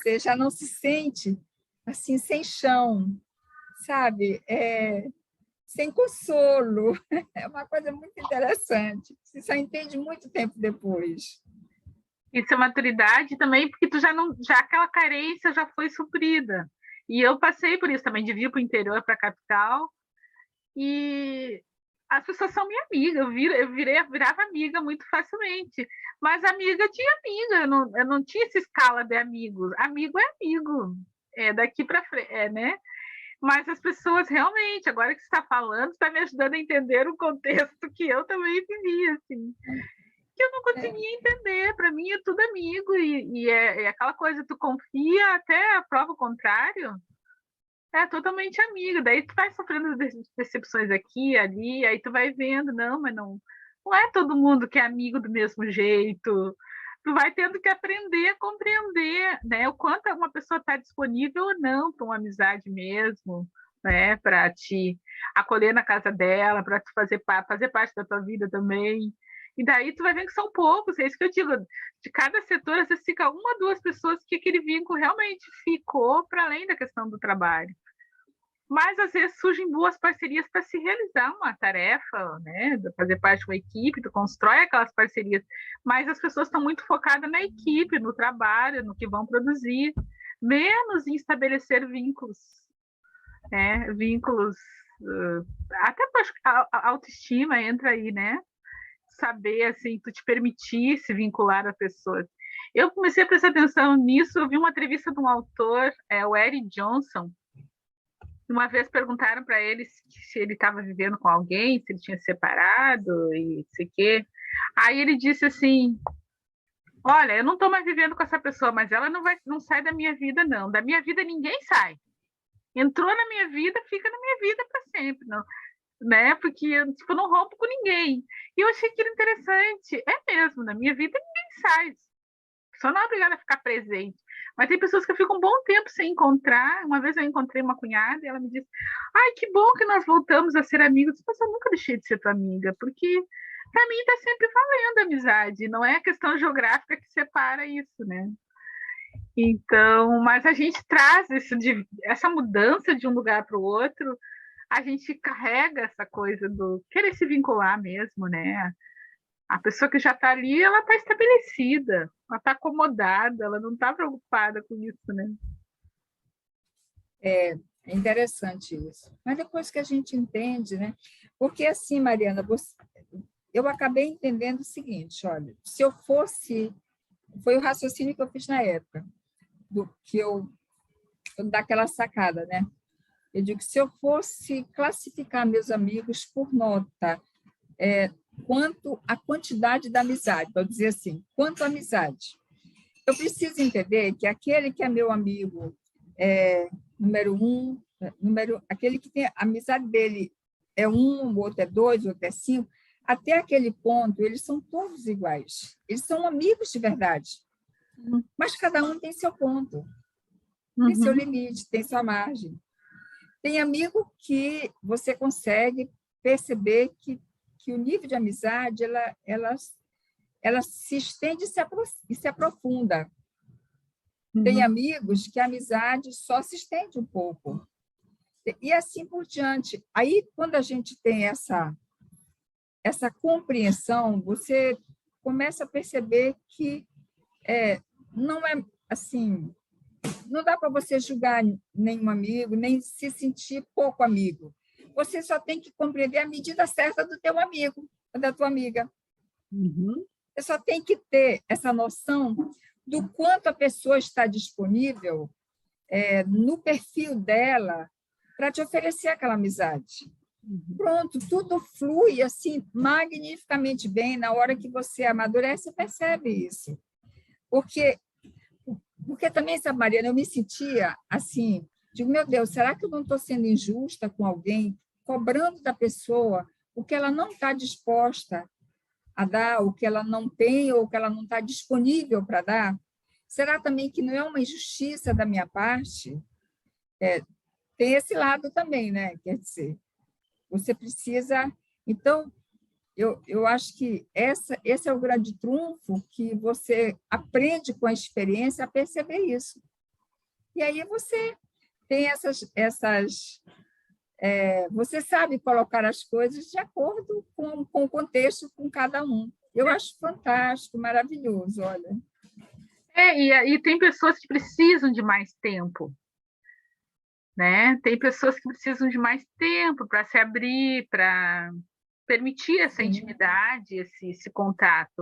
Você já não se sente assim, sem chão, sabe? Sem consolo. É uma coisa muito interessante. Você só entende muito tempo depois. Isso é maturidade também, porque tu já aquela carência já foi suprida. E eu passei por isso também, de vir para o interior, para a capital, e as pessoas são minha amiga, virava amiga muito facilmente. Mas amiga de amiga, eu não tinha essa escala de amigos. Amigo é amigo, daqui para frente, né? Mas as pessoas realmente, agora que você está falando, está me ajudando a entender o contexto que eu também vivi, assim. Que eu não conseguia entender, para mim é tudo amigo, e é aquela coisa, tu confia até a prova o contrário, é totalmente amigo, daí tu vai sofrendo decepções aqui, ali, aí tu vai vendo, mas não é todo mundo que é amigo do mesmo jeito, tu vai tendo que aprender a compreender, né, o quanto uma pessoa está disponível ou não para uma amizade mesmo, né, para te acolher na casa dela, para tu fazer parte da tua vida também. E daí tu vai ver que são poucos, é isso que eu digo, de cada setor, às vezes fica uma, duas pessoas que aquele vínculo realmente ficou para além da questão do trabalho. Mas às vezes surgem boas parcerias para se realizar uma tarefa, né? De fazer parte de uma equipe, tu constrói aquelas parcerias, mas as pessoas estão muito focadas na equipe, no trabalho, no que vão produzir, menos em estabelecer vínculos, né? Vínculos, até a autoestima entra aí, né? Saber, assim, tu te permitir se vincular a pessoas. Eu comecei a prestar atenção nisso, eu vi uma entrevista de um autor, o Eric Johnson. Uma vez perguntaram para ele se ele estava vivendo com alguém, se ele tinha separado e sei o quê. Aí ele disse assim: olha, eu não estou mais vivendo com essa pessoa, mas ela não sai da minha vida, não. Da minha vida ninguém sai. Entrou na minha vida, fica na minha vida para sempre, não, né? Porque eu não rompo com ninguém. E eu achei aquilo interessante. É mesmo, na minha vida ninguém sai. Só não é obrigada a ficar presente. Mas tem pessoas que ficam um bom tempo sem encontrar. Uma vez eu encontrei uma cunhada e ela me disse: ai, que bom que nós voltamos a ser amigos. Mas eu nunca deixei de ser tua amiga, porque para mim está sempre valendo a amizade. Não é a questão geográfica que separa isso, né? Então, mas a gente traz essa mudança de um lugar para o outro, a gente carrega essa coisa do querer se vincular mesmo, né? A pessoa que já está ali, ela está estabelecida, ela está acomodada, ela não está preocupada com isso, né? É interessante isso. Mas depois que a gente entende, né? Porque assim, Mariana, eu acabei entendendo o seguinte, olha, se eu fosse, foi o raciocínio que eu fiz na época, daquela sacada, né? Eu digo, se eu fosse classificar meus amigos por nota, quanto à quantidade da amizade, para dizer assim, quanto à amizade, eu preciso entender que aquele que é meu amigo número um, aquele que tem a amizade dele é um, o outro é dois, o outro é cinco, até aquele ponto, eles são todos iguais. Eles são amigos de verdade. Mas cada um tem seu ponto, tem seu limite, tem sua margem. Tem amigo que você consegue perceber que o nível de amizade ela se estende e se aprofunda. Tem amigos que a amizade só se estende um pouco. E assim por diante. Aí, quando a gente tem essa compreensão, você começa a perceber que não é assim, não dá para você julgar nenhum amigo, nem se sentir pouco amigo. Você só tem que compreender a medida certa do teu amigo, da tua amiga. Você só tem que ter essa noção do quanto a pessoa está disponível no perfil dela para te oferecer aquela amizade. Pronto, tudo flui assim magnificamente bem. Na hora que você amadurece, você percebe isso. Porque também, sabe, Mariana, eu me sentia assim, digo, meu Deus, será que eu não estou sendo injusta com alguém, cobrando da pessoa o que ela não está disposta a dar, o que ela não tem ou o que ela não está disponível para dar? Será também que não é uma injustiça da minha parte? Tem esse lado também, né? Quer dizer, você precisa... Então, eu acho que esse é o grande trunfo, que você aprende com a experiência a perceber isso. E aí você tem você sabe colocar as coisas de acordo com o contexto, com cada um. Eu acho fantástico, maravilhoso, olha. E tem pessoas que precisam de mais tempo, né? Tem pessoas que precisam de mais tempo para se abrir, para permitir essa intimidade, esse contato.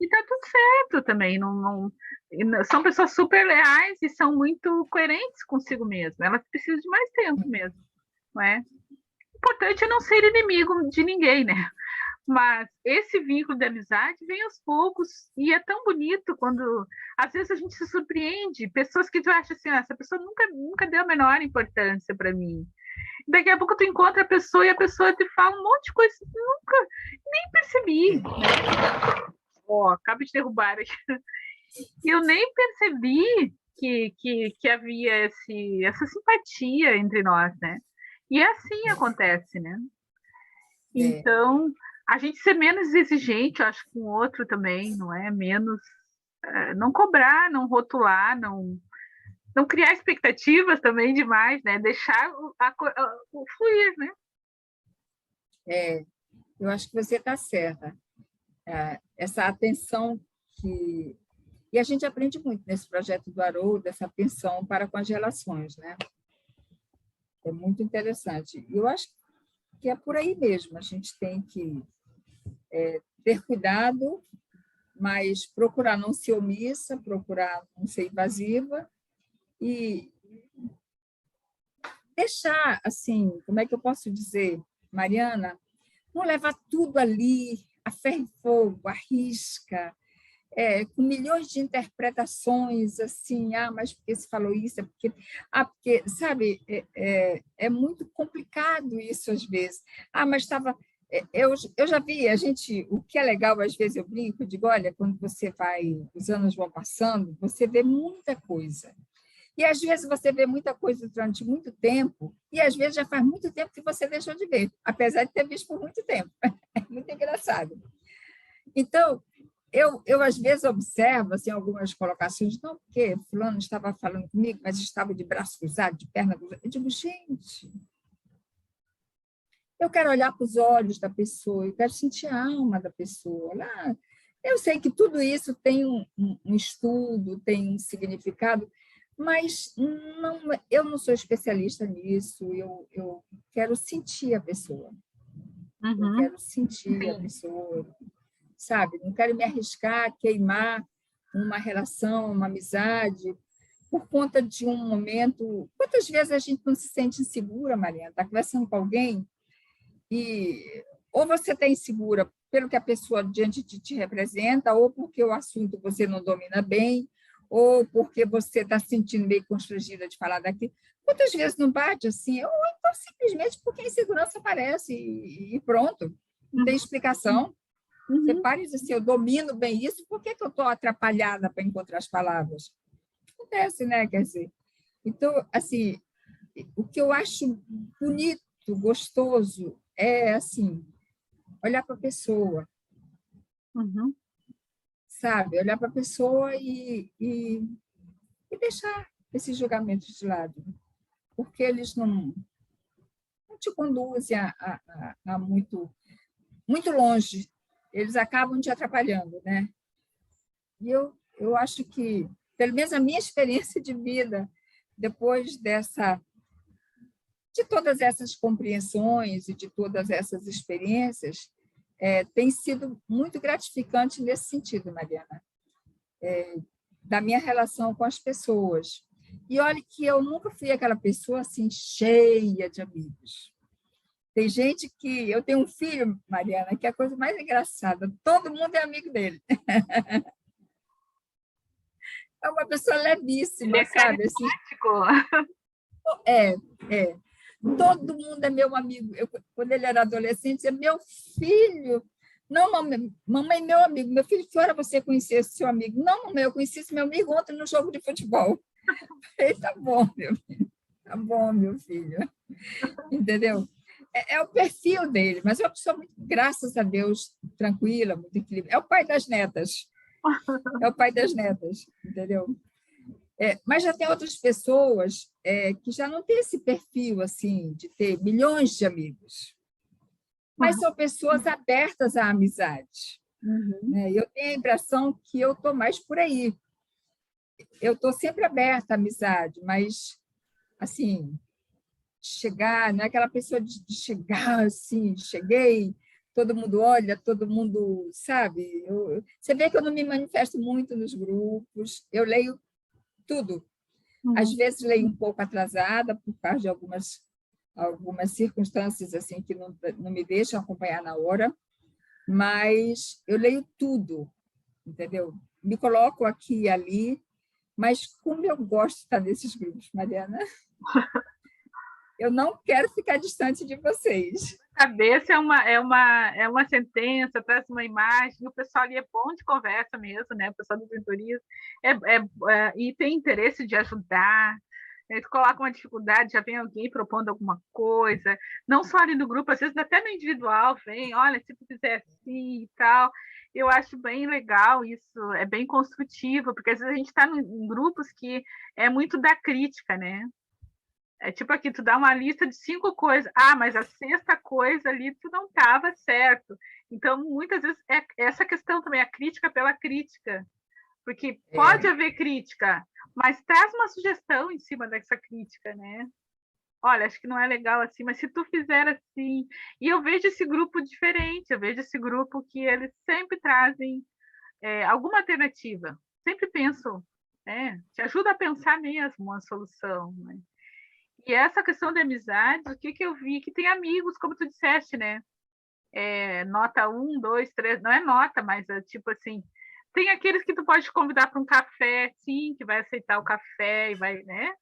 E tá tudo certo também. São pessoas super leais e são muito coerentes consigo mesmas. Elas precisam de mais tempo mesmo, não é? O importante é não ser inimigo de ninguém, né? Mas esse vínculo de amizade vem aos poucos e é tão bonito quando às vezes a gente se surpreende, pessoas que tu acha assim, essa pessoa nunca deu a menor importância para mim. Daqui a pouco tu encontra a pessoa e a pessoa te fala um monte de coisa que nunca nem percebi. Acabo de derrubar aqui. E eu nem percebi que havia essa simpatia entre nós, né? E assim acontece, né? Então, a gente ser menos exigente, eu acho, com o outro também, não é? Menos, não cobrar, não rotular, não criar expectativas também demais, né? Deixar o fluir, né? Eu acho que você está certa. Essa atenção que... E a gente aprende muito nesse projeto do Haroldo, essa atenção para com as relações, né? É muito interessante. Eu acho que é por aí mesmo. A gente tem que ter cuidado, mas procurar não ser omissa, procurar não ser invasiva e deixar, assim, como é que eu posso dizer, Mariana, não levar tudo ali a ferro e fogo, a risca, com milhões de interpretações, assim, mas porque se falou isso, porque sabe, é muito complicado isso às vezes. Mas estava... Eu já vi, o que é legal, às vezes eu brinco, eu digo, olha, quando você vai, os anos vão passando, você vê muita coisa. E, às vezes, você vê muita coisa durante muito tempo, e, às vezes, já faz muito tempo que você deixou de ver, apesar de ter visto por muito tempo. É muito engraçado. Então, eu às vezes, observo assim, algumas colocações, não porque fulano estava falando comigo, mas estava de braço cruzado, de perna cruzada. Eu digo, gente, eu quero olhar para os olhos da pessoa, eu quero sentir a alma da pessoa. Eu sei que tudo isso tem um estudo, tem um significado, mas eu não sou especialista nisso, eu quero sentir a pessoa. Eu quero sentir a pessoa, sabe? Não quero me arriscar, queimar uma relação, uma amizade, por conta de um momento... Quantas vezes a gente não se sente insegura, Mariana? Está conversando com alguém e ou você está insegura pelo que a pessoa diante de ti representa, ou porque o assunto você não domina bem, ou porque você está se sentindo meio constrangida de falar daquilo. Quantas vezes não bate assim? Ou então simplesmente porque a insegurança aparece e pronto, não tem explicação. Você para e diz assim, eu domino bem isso, por que eu estou atrapalhada para encontrar as palavras? Acontece, né? Quer dizer, então, assim, o que eu acho bonito, gostoso, é, assim, olhar para a pessoa, sabe? Olhar para a pessoa e deixar esses julgamentos de lado, porque eles não te conduzem a muito longe, eles acabam te atrapalhando, né? E eu acho que, pelo menos a minha experiência de vida, depois de todas essas compreensões e de todas essas experiências, tem sido muito gratificante nesse sentido, Mariana, da minha relação com as pessoas. E olha que eu nunca fui aquela pessoa assim, cheia de amigos. Tem gente que... Eu tenho um filho, Mariana, que é a coisa mais engraçada. Todo mundo é amigo dele. É uma pessoa levíssima, Ele é sabe? Assim, é. Todo mundo é meu amigo. Quando ele era adolescente, dizia, meu filho... Não, mamãe, meu amigo. Meu filho, que hora você conhecia esse seu amigo? Não, mamãe, eu conheci esse meu amigo ontem no jogo de futebol. Ele, tá bom, meu filho. Tá bom, meu filho. Entendeu? É o perfil dele, mas é uma pessoa, muito, graças a Deus, tranquila, muito equilibrada. É o pai das netas. É o pai das netas, entendeu? Mas já tem outras pessoas que já não têm esse perfil assim de ter milhões de amigos, mas são pessoas abertas à amizade. Né? Eu tenho a impressão que eu estou mais por aí. Eu estou sempre aberta à amizade, mas assim, chegar, não é aquela pessoa de chegar assim, cheguei, todo mundo olha, todo mundo sabe. Você vê que eu não me manifesto muito nos grupos, eu leio tudo. Às vezes leio um pouco atrasada por causa de algumas circunstâncias assim que não me deixam acompanhar na hora, mas eu leio tudo, entendeu? Me coloco aqui e ali, mas como eu gosto de estar nesses grupos, Mariana, eu não quero ficar distante de vocês. Cabeça é uma sentença, traz uma imagem, o pessoal ali é bom de conversa mesmo, né? O pessoal do mentoria e tem interesse de ajudar. Eles colocam uma dificuldade, já vem alguém propondo alguma coisa, não só ali no grupo, às vezes até no individual, vem, olha, se tu fizer assim e tal. Eu acho bem legal isso, é bem construtivo, porque às vezes a gente está em grupos que é muito da crítica, né? É tipo aqui, tu dá uma lista de 5 coisas. Ah, mas a sexta coisa ali tu não estava certo. Então, muitas vezes, essa questão também, a crítica pela crítica. Porque pode haver crítica, mas traz uma sugestão em cima dessa crítica, né? Olha, acho que não é legal assim, mas se tu fizer assim... E eu vejo esse grupo diferente, eu vejo esse grupo que eles sempre trazem alguma alternativa. Sempre penso, te ajuda a pensar mesmo uma solução, né? E essa questão de amizade, o que eu vi? Que tem amigos, como tu disseste, né? Nota 1, 2, 3, não é nota, mas é tipo assim, tem aqueles que tu pode convidar para um café, sim, que vai aceitar o café e vai, né?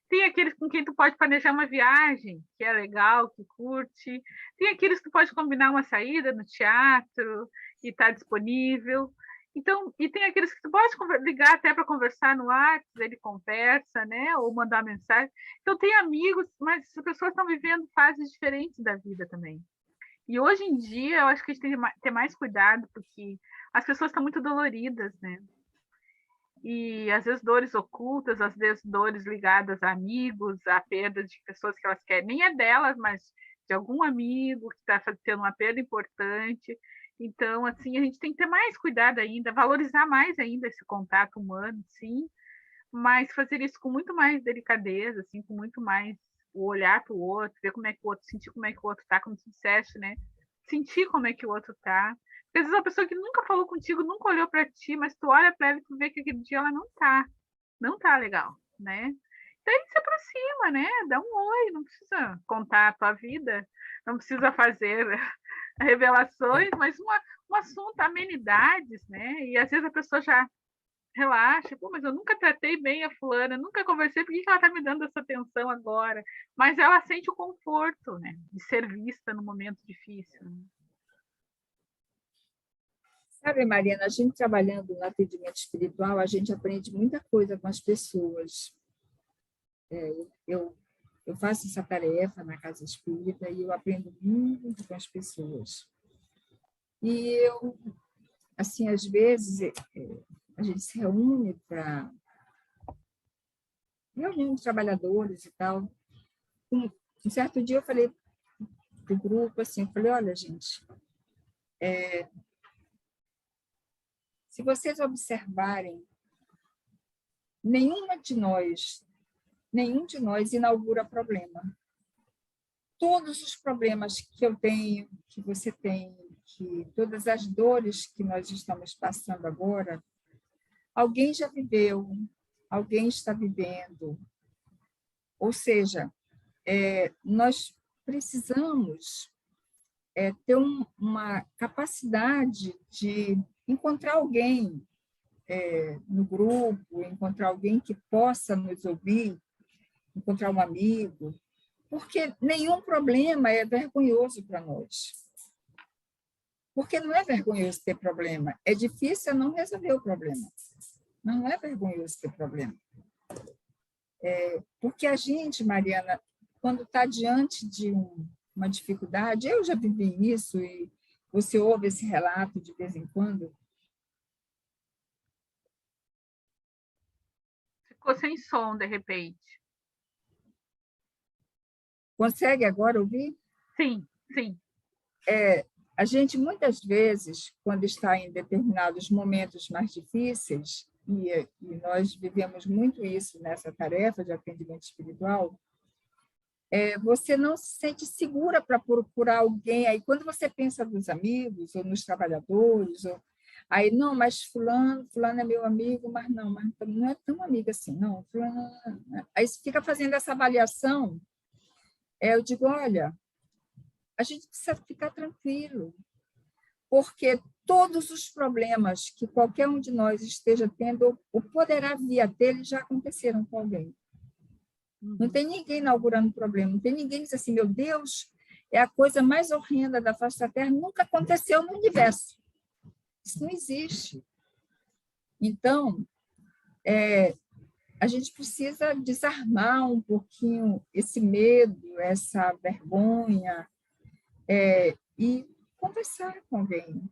Tem aqueles com quem tu pode planejar uma viagem, que é legal, que curte. Tem aqueles que tu pode combinar uma saída no teatro e tá disponível. Então, e tem aqueles que tu pode ligar até para conversar no WhatsApp, ele conversa, né? Ou mandar mensagem. Então, tem amigos, mas as pessoas estão vivendo fases diferentes da vida também. E hoje em dia, eu acho que a gente tem que ter mais cuidado, porque as pessoas estão muito doloridas, né? E às vezes dores ocultas, às vezes dores ligadas a amigos, a perda de pessoas que elas querem, nem é delas, mas de algum amigo que está tendo uma perda importante. Então, assim, a gente tem que ter mais cuidado ainda, valorizar mais ainda esse contato humano, sim, mas fazer isso com muito mais delicadeza, assim, com muito mais o olhar para o outro, ver como é que o outro, sentir como é que o outro está, como tu disseste, né? Sentir como é que o outro está. Às vezes uma pessoa que nunca falou contigo, nunca olhou para ti, mas tu olha para ela e tu vê que aquele dia ela não tá legal, né? Então ele se aproxima, né? Dá um oi, não precisa contar a tua vida, não precisa fazer revelações, mas um assunto, amenidades, né? E às vezes a pessoa já relaxa, pô, mas eu nunca tratei bem a fulana, nunca conversei, por que ela tá me dando essa atenção agora? Mas ela sente o conforto, né? De ser vista no momento difícil. Né? Sabe, Mariana, a gente trabalhando no atendimento espiritual, a gente aprende muita coisa com as pessoas. Eu faço essa tarefa na casa espírita e eu aprendo muito com as pessoas. E eu, assim, às vezes, a gente se reúne para reunião de trabalhadores e tal. Um certo dia eu falei para o grupo, assim, eu falei, olha, gente, se vocês observarem, nenhum de nós inaugura problema. Todos os problemas que eu tenho, que você tem, que todas as dores que nós estamos passando agora, alguém já viveu, alguém está vivendo. Ou seja, nós precisamos ter uma capacidade de encontrar alguém no grupo, encontrar alguém que possa nos ouvir, encontrar um amigo, porque nenhum problema é vergonhoso para nós. Porque não é vergonhoso ter problema, é difícil não resolver o problema. Não é vergonhoso ter problema. Porque a gente, Mariana, quando está diante de uma dificuldade, eu já vivi isso e você ouve esse relato de vez em quando. ficou sem som, de repente. Consegue agora ouvir? Sim, sim. A gente, muitas vezes, quando está em determinados momentos mais difíceis, e nós vivemos muito isso nessa tarefa de atendimento espiritual, você não se sente segura para procurar alguém. Aí, quando você pensa nos amigos ou nos trabalhadores, aí, não, mas fulano é meu amigo, mas não é tão amigo assim, não. Fulano... Aí você fica fazendo essa avaliação. Eu digo, olha, a gente precisa ficar tranquilo, porque todos os problemas que qualquer um de nós esteja tendo, ou poderá vir a ter, eles já aconteceram com alguém. Não tem ninguém inaugurando problema, não tem ninguém que diz assim, meu Deus, é a coisa mais horrenda da face da Terra, nunca aconteceu no universo. Isso não existe. Então, a gente precisa desarmar um pouquinho esse medo, essa vergonha, e conversar com alguém.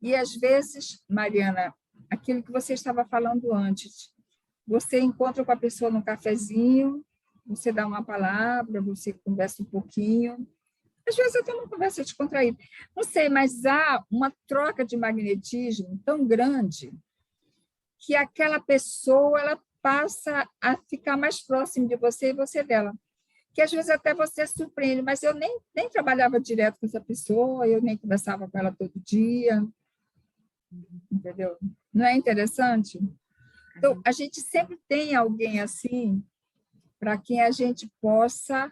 E, às vezes, Mariana, aquilo que você estava falando antes, você encontra com a pessoa num cafezinho, você dá uma palavra, você conversa um pouquinho, às vezes até uma conversa descontraída. Não sei, mas há uma troca de magnetismo tão grande que aquela pessoa ela passa a ficar mais próximo de você e você dela. Que às vezes até você surpreende, mas eu nem trabalhava direto com essa pessoa, eu nem conversava com ela todo dia, entendeu? Não é interessante? Então, a gente sempre tem alguém assim para quem a gente possa,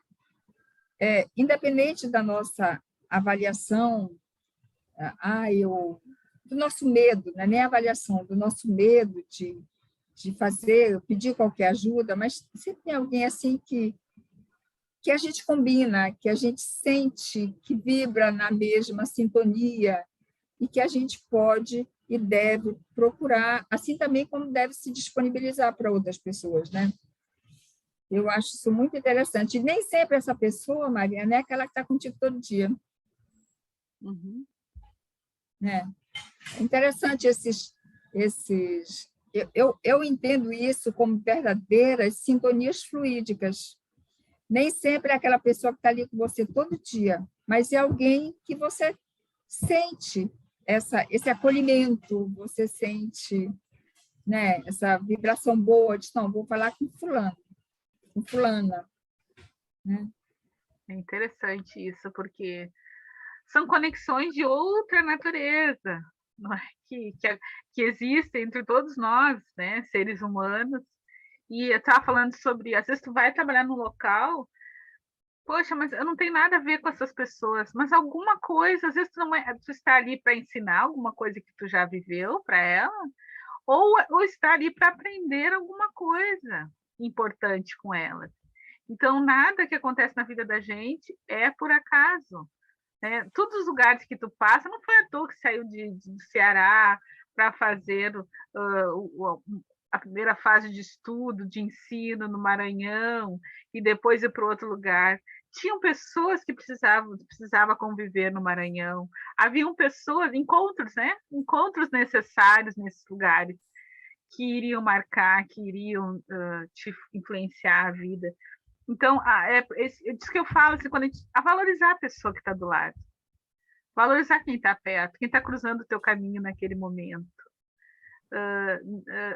independente da nossa avaliação, do nosso medo, não é nem avaliação, do nosso medo de fazer, pedir qualquer ajuda, mas sempre tem alguém assim que a gente combina, que a gente sente, que vibra na mesma sintonia e que a gente pode e deve procurar, assim também como deve se disponibilizar para outras pessoas, né? Eu acho isso muito interessante. E nem sempre essa pessoa, Mariana, é aquela que está contigo todo dia. Uhum. Né? É interessante eu entendo isso como verdadeiras sintonias fluídicas. Nem sempre é aquela pessoa que está ali com você todo dia, mas é alguém que você sente esse acolhimento, você sente, né, essa vibração boa de, não, vou falar com fulano, com fulana. Né? É interessante isso, porque são conexões de outra natureza, não é? Que existem entre todos nós, né, seres humanos. E eu estava falando sobre, às vezes tu vai trabalhar num local, poxa, mas eu não tenho nada a ver com essas pessoas, mas alguma coisa, às vezes tu está ali para ensinar alguma coisa que tu já viveu para ela, ou está ali para aprender alguma coisa importante com ela. Então, nada que acontece na vida da gente é por acaso. Né? Todos os lugares que tu passa, não foi à toa que saiu do Ceará para fazer a primeira fase de estudo, de ensino no Maranhão, e depois ir para outro lugar. Tinham pessoas que precisavam conviver no Maranhão. Haviam pessoas, encontros, né? Encontros necessários nesses lugares que iriam marcar, que iriam te influenciar a vida. Então, é disso que eu falo, assim, a valorizar a pessoa que está do lado. Valorizar quem está perto, quem está cruzando o teu caminho naquele momento.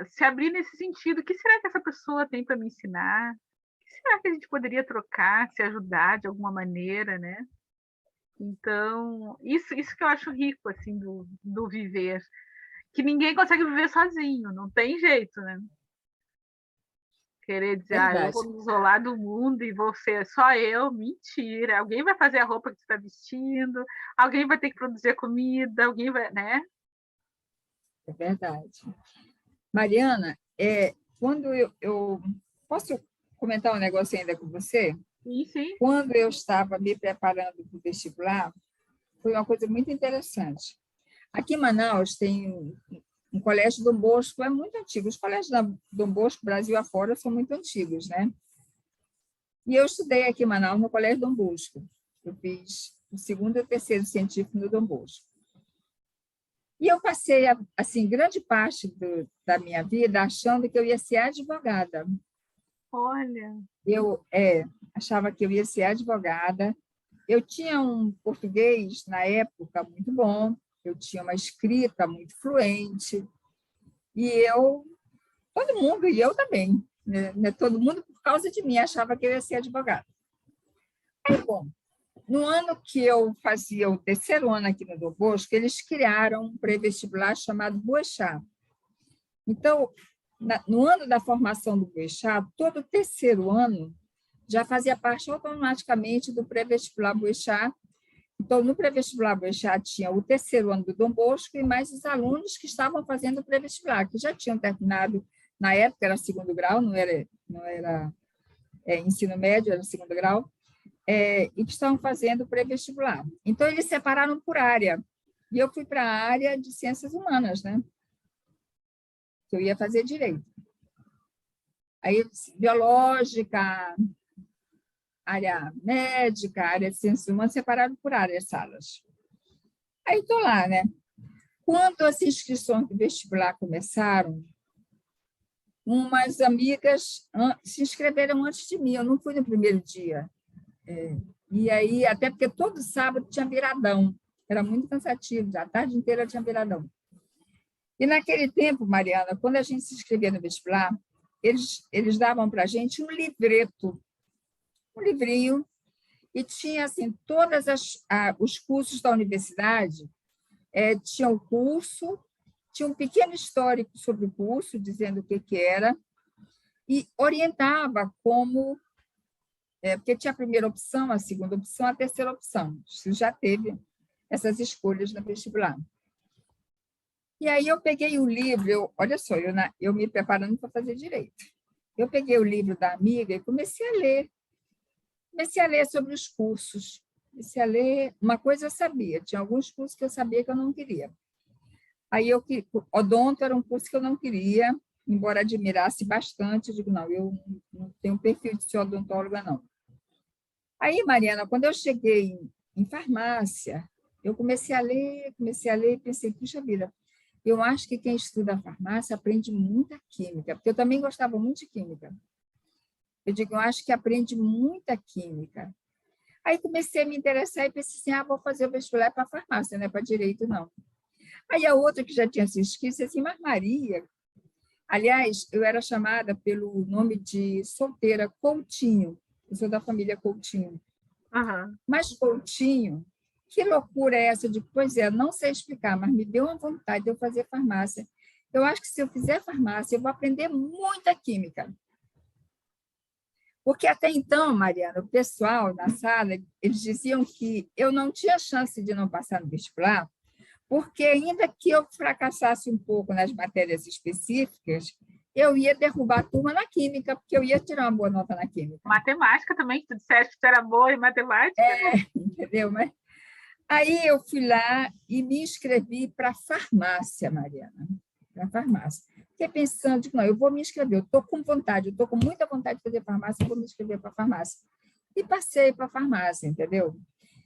Se abrir nesse sentido. O que será que essa pessoa tem para me ensinar? O que será que a gente poderia trocar, se ajudar de alguma maneira, né? Então, isso que eu acho rico, assim, do viver. Que ninguém consegue viver sozinho, não tem jeito, né? Querer dizer, eu vou me isolar do mundo e vou ser só eu, mentira. Alguém vai fazer a roupa que você está vestindo, alguém vai ter que produzir comida, alguém vai, né? É verdade. Mariana, quando eu posso comentar um negócio ainda com você? Sim, sim. Quando eu estava me preparando para o vestibular, foi uma coisa muito interessante. Aqui em Manaus tem um colégio Dom Bosco, é muito antigo. Os colégios da Dom Bosco, Brasil afora, são muito antigos, né? E eu estudei aqui em Manaus, no colégio Dom Bosco. Eu fiz o segundo e o terceiro científico no Dom Bosco. E eu passei, assim, grande parte da minha vida achando que eu ia ser advogada. Olha. Eu achava que eu ia ser advogada. Eu tinha um português, na época, muito bom. Eu tinha uma escrita muito fluente. E todo mundo, e eu também, né? Todo mundo, por causa de mim, achava que eu ia ser advogada. Aí, bom, no ano que eu fazia o terceiro ano aqui no Dom Bosco, eles criaram um pré-vestibular chamado Boechat. Então, no ano da formação do Boechat, todo o terceiro ano já fazia parte automaticamente do pré-vestibular Boechat. Então, no pré-vestibular Boechat tinha o terceiro ano do Dom Bosco e mais os alunos que estavam fazendo o pré-vestibular, que já tinham terminado, na época era segundo grau, não era ensino médio, era segundo grau, e que estavam fazendo o pré-vestibular. Então, eles separaram por área. E eu fui para a área de ciências humanas, né? Que eu ia fazer direito. Aí, biológica, área médica, área de ciências humanas, separaram por áreas, salas. Aí estou lá, né? Quando as inscrições do vestibular começaram, umas amigas se inscreveram antes de mim, eu não fui no primeiro dia. E aí, até porque todo sábado tinha viradão, era muito cansativo, a tarde inteira tinha viradão. E naquele tempo, Mariana, quando a gente se inscrevia no vestibular, eles davam para a gente um livreto, um livrinho, e tinha assim, todos os cursos da universidade, tinha o curso, tinha um pequeno histórico sobre o curso, dizendo o que era, e orientava como, porque tinha a primeira opção, a segunda opção, a terceira opção. Você já teve essas escolhas no vestibular. E aí eu peguei o livro, olha só, eu me preparando para fazer direito. Eu peguei o livro da amiga e comecei a ler. Comecei a ler sobre os cursos. Comecei a ler, uma coisa eu sabia, tinha alguns cursos que eu sabia que eu não queria. Aí odonto era um curso que eu não queria, embora admirasse bastante, eu digo, não, eu não tenho perfil de ser odontóloga, não. Aí, Mariana, quando eu cheguei em farmácia, eu comecei a ler e pensei, puxa vida, eu acho que quem estuda farmácia aprende muita química, porque eu também gostava muito de química. Eu digo, eu acho que aprende muita química. Aí comecei a me interessar e pensei assim, vou fazer o vestibular para farmácia, não é para direito, não. Aí a outra que já tinha se inscrito, disse assim, mas Maria, aliás, eu era chamada pelo nome de solteira Coutinho, eu sou da família Coutinho. Uhum. Mas Coutinho, que loucura é essa? De, pois é, não sei explicar, mas me deu uma vontade de eu fazer farmácia. Eu acho que se eu fizer farmácia, eu vou aprender muita química. Porque até então, Mariana, o pessoal na sala, eles diziam que eu não tinha chance de não passar no vestibular, porque ainda que eu fracassasse um pouco nas matérias específicas, eu ia derrubar a turma na química, porque eu ia tirar uma boa nota na química. Matemática também, tu disseste que tu era boa em matemática. Entendeu? Mas aí eu fui lá e me inscrevi para farmácia, Mariana, para farmácia. Fiquei pensando, não, eu vou me inscrever, eu estou com vontade, eu estou com muita vontade de fazer farmácia, eu vou me inscrever para farmácia. E passei para farmácia, entendeu?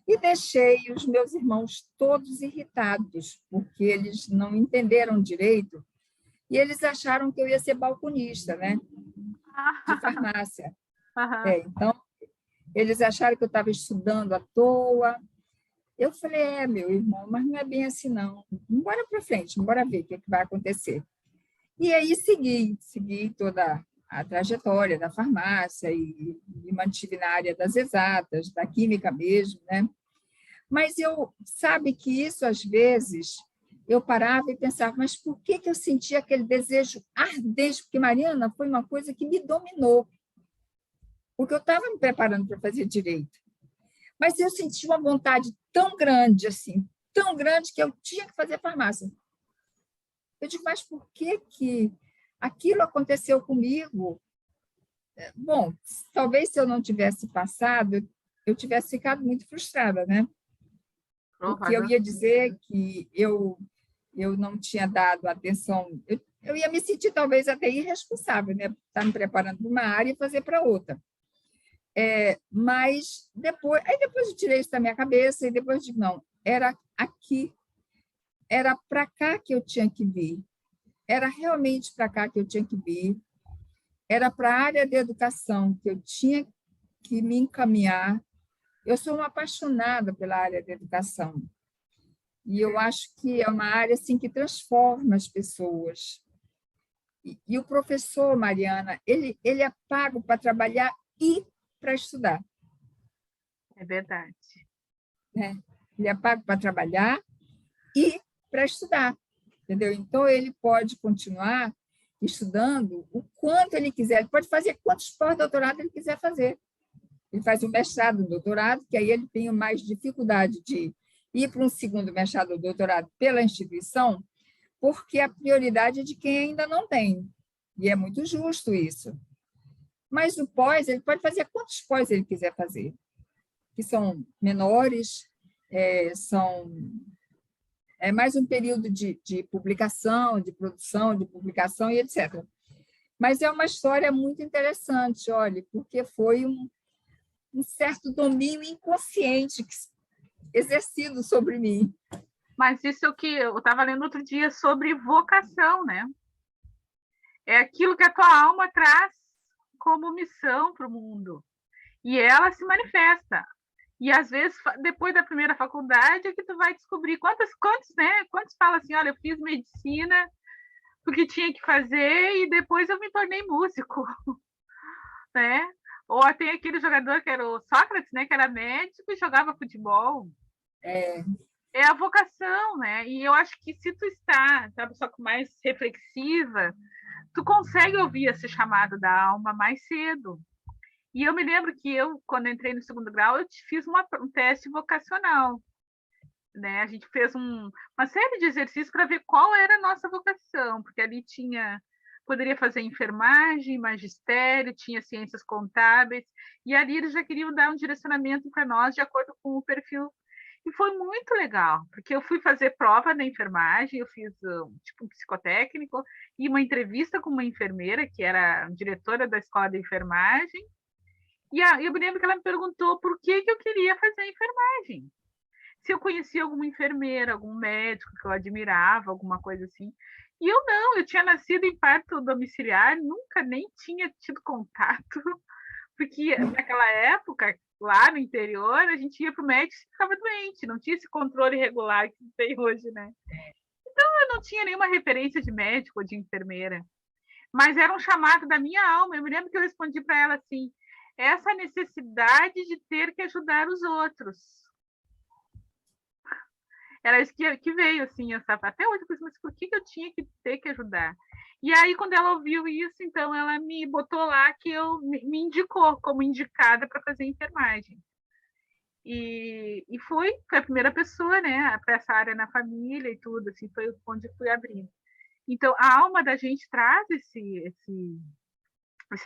E deixei os meus irmãos todos irritados, porque eles não entenderam direito e eles acharam que eu ia ser balconista, né? De farmácia. Então, eles acharam que eu estava estudando à toa. Eu falei, meu irmão, mas não é bem assim, não. Bora para frente, bora ver o que vai acontecer. E aí segui toda a trajetória da farmácia e me mantive na área das exatas, da química mesmo, né? Mas sabe que isso, às vezes, eu parava e pensava, mas por que eu sentia aquele desejo ardente? Porque, Mariana, foi uma coisa que me dominou, porque eu estava me preparando para fazer direito. Mas eu senti uma vontade tão grande, assim, tão grande, que eu tinha que fazer farmácia. Eu digo, mas por que aquilo aconteceu comigo? Bom, talvez se eu não tivesse passado, eu tivesse ficado muito frustrada, né? Porque eu ia dizer que eu não tinha dado atenção, eu ia me sentir talvez até irresponsável, né? Estar me preparando para uma área e fazer para outra. Mas depois eu tirei isso da minha cabeça e depois digo, não, era aqui era para cá que eu tinha que vir, era realmente para cá que eu tinha que vir, era para a área de educação que eu tinha que me encaminhar. Eu sou uma apaixonada pela área de educação e eu acho que é uma área assim que transforma as pessoas. E o professor, Mariana, ele é pago para trabalhar e para estudar. É verdade. Né? Ele é pago para trabalhar e para estudar, entendeu? Então, ele pode continuar estudando o quanto ele quiser, ele pode fazer quantos pós-doutorados ele quiser fazer. Ele faz um mestrado, um doutorado, que aí ele tem mais dificuldade de ir para um segundo mestrado ou doutorado pela instituição, porque a prioridade é de quem ainda não tem. E é muito justo isso. Mas o pós, ele pode fazer quantos pós ele quiser fazer, que são menores, é mais um período de publicação, de produção, de publicação e etc. Mas é uma história muito interessante, olha, porque foi um certo domínio inconsciente exercido sobre mim. Mas isso é o que eu estava lendo outro dia sobre vocação, né? É aquilo que a tua alma traz como missão para o mundo. E ela se manifesta. E às vezes, depois da primeira faculdade, é que tu vai descobrir quantos falam assim, olha, eu fiz medicina porque tinha que fazer e depois eu me tornei músico, né? Ou tem aquele jogador que era o Sócrates, né? Que era médico e jogava futebol. É a vocação, né? E eu acho que se tu está uma pessoa mais reflexiva, tu consegue ouvir esse chamado da alma mais cedo. E eu me lembro que eu, quando entrei no segundo grau, eu fiz um teste vocacional. Né? A gente fez uma série de exercícios para ver qual era a nossa vocação, porque ali poderia fazer enfermagem, magistério, tinha ciências contábeis, e ali eles já queriam dar um direcionamento para nós de acordo com o perfil. E foi muito legal, porque eu fui fazer prova na enfermagem, eu fiz um psicotécnico e uma entrevista com uma enfermeira, que era diretora da escola de enfermagem, e eu me lembro que ela me perguntou por que eu queria fazer enfermagem. Se eu conhecia alguma enfermeira, algum médico que eu admirava, alguma coisa assim. E eu tinha nascido em parto domiciliar, nunca nem tinha tido contato, porque naquela época, lá no interior, a gente ia para o médico e ficava doente, não tinha esse controle regular que tem hoje, né? Então, eu não tinha nenhuma referência de médico ou de enfermeira, mas era um chamado da minha alma. Eu me lembro que eu respondi para ela assim, essa necessidade de ter que ajudar os outros. Era isso que veio, assim, até hoje, mas por que eu tinha que ter que ajudar? E aí, quando ela ouviu isso, então ela me botou lá, que me indicou como indicada para fazer enfermagem. E foi a primeira pessoa, né, para essa área na família e tudo, assim, foi onde fui abrindo. Então, a alma da gente traz esse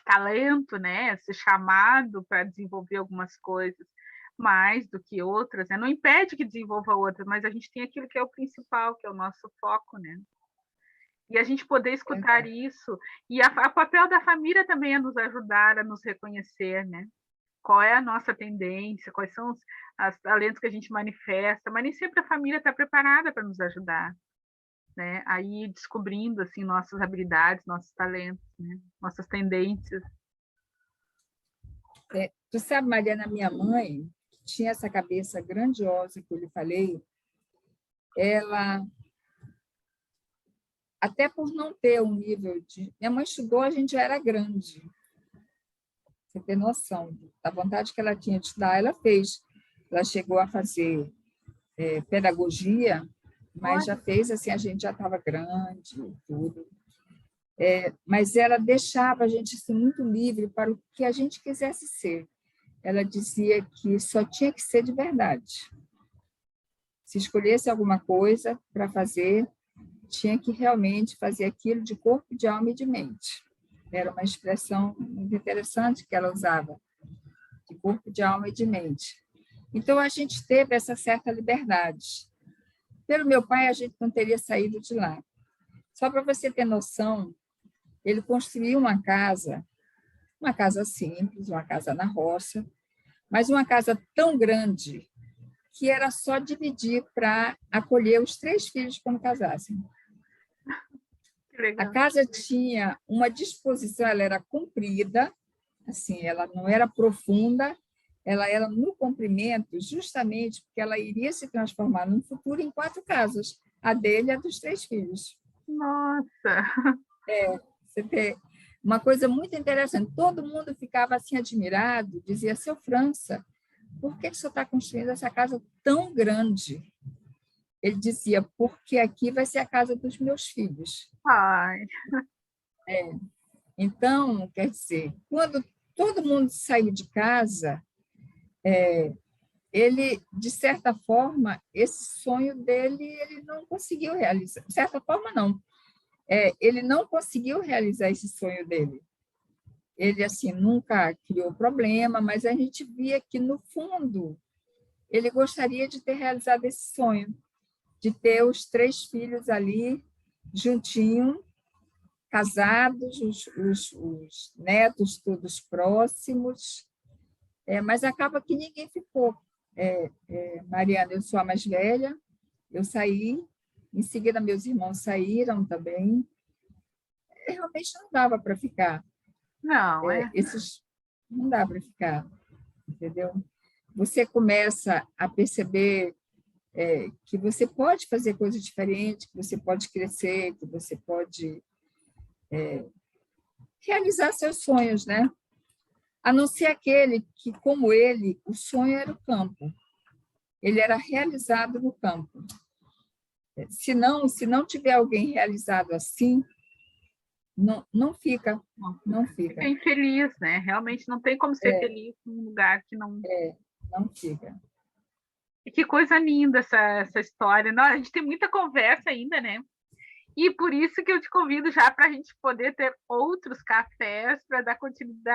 talento, né, esse chamado para desenvolver algumas coisas mais do que outras, né? Não impede que desenvolva outras, mas a gente tem aquilo que é o principal, que é o nosso foco, né? E a gente poder escutar isso. E o papel da família também é nos ajudar a nos reconhecer, né? Qual é a nossa tendência, quais são os talentos que a gente manifesta, mas nem sempre a família está preparada para nos ajudar, né? Aí descobrindo assim nossas habilidades, nossos talentos, né? Nossas tendências. Tu sabe, Mariana, minha mãe, que tinha essa cabeça grandiosa que eu lhe falei, ela, até por não ter um nível de... Minha mãe estudou, a gente já era grande. Você tem noção da vontade que ela tinha de estudar, ela fez. Ela chegou a fazer pedagogia, mas já fez assim, a gente já estava grande e tudo. Mas ela deixava a gente assim, muito livre para o que a gente quisesse ser. Ela dizia que só tinha que ser de verdade. Se escolhesse alguma coisa para fazer, tinha que realmente fazer aquilo de corpo, de alma e de mente. Era uma expressão muito interessante que ela usava, de corpo, de alma e de mente. Então, a gente teve essa certa liberdade. Pelo meu pai, a gente não teria saído de lá. Só para você ter noção, ele construiu uma casa simples, uma casa na roça, mas uma casa tão grande que era só dividir para acolher os 3 filhos quando casassem. Que legal. A casa tinha uma disposição, ela era comprida, assim, ela não era profunda, ela era no comprimento, justamente porque ela iria se transformar no futuro em 4 casas, a dele e a dos 3 filhos. Nossa! Você vê uma coisa muito interessante, todo mundo ficava assim admirado, dizia, seu França, por que o senhor está construindo essa casa tão grande? Ele dizia, porque aqui vai ser a casa dos meus filhos. Ai, Então, quer dizer, quando todo mundo saiu de casa, ele, de certa forma, esse sonho dele, ele não conseguiu realizar. De certa forma, não. Ele não conseguiu realizar esse sonho dele. Ele, assim, nunca criou problema, mas a gente via que, no fundo, ele gostaria de ter realizado esse sonho, de ter os 3 filhos ali, juntinho, casados, os netos todos próximos, mas acaba que ninguém ficou. Mariana, eu sou a mais velha, eu saí, em seguida meus irmãos saíram também, realmente não dava para ficar. não, Não dá para ficar, entendeu? Você começa a perceber que você pode fazer coisas diferentes, que você pode crescer, que você pode realizar seus sonhos, né? A não ser aquele que, como ele, o sonho era o campo. Ele era realizado no campo. Se não tiver alguém realizado assim, não fica, não fica. Fica infeliz, né? Realmente não tem como ser feliz num lugar que não... Não fica. E que coisa linda essa história. Não, a gente tem muita conversa ainda, né? E por isso que eu te convido já para a gente poder ter outros cafés para dar continuidade.